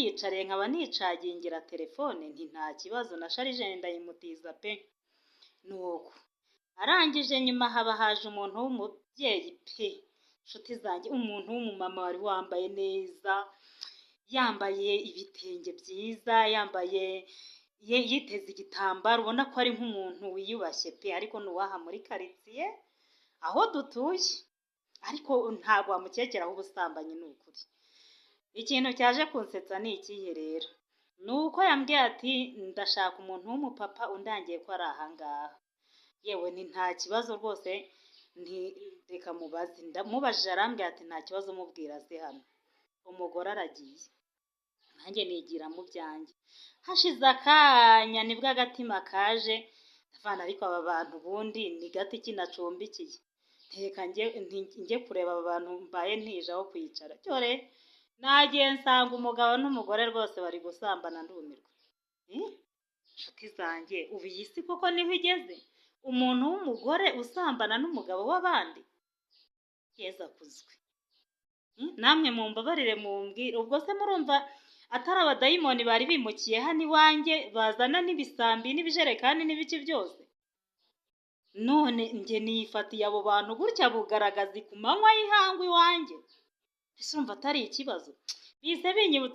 niyicariye nkaba nicagingira telefone nti nta kibazo na sharijeri ndayimutiza pe. Nuko arangije nyuma haba haje umuntu w'umubyeyi pe, nshuti zanjye, umuntu w'umumama wari wambaye neza, yambaye ibitenge byiza, yambaye yiteze igitambaro, ubona ko ari nk'umuntu wiyubashye pe, ariko nuwaha muri karitsiye aho dutuye, ariko ntabwo wamukekeraho ubusambanyi ni ukuri. Ikintu cyaje kunsetsa ni ikihe rero, ni uko yambwiye ati ndashaka umuntu w'umupapa undangiye ko ari ahangaha. Yewe ni nta kibazo rwose, reka mubaze. Ndamubajije arambwira ati nta kibazo, mubwira aze hano. Umugore aragiye, nanjye nigira mu byanjye. Hashize akanya nibwo agatima kaje, ndavana ariko aba bantu ubundi ni gati kinacumbikiye, reka njye kureba aba bantu mbaye ntije aho kwicara. Cyore nagiye nsanga umugabo n'umugore rwose bari gusambana, ndumirwa. Nshuti zanjye, ubu iyi si koko niho igeze, umuntu w'umugore usambana n'umugabo w'abandi? Yezu akuzwe. Namwe mumbabarire mumbwire, ubwo se murumva atari abadayimoni bari bimukiye hano iwanjye bazana n'ibisambi n'ibijerekani n'ibiki byose? None njye nifatiye abo bantu gutya bugaragazi ku manywa y'ihangu iwanjye, ese urumva atari ikibazo? Bise binyibutsa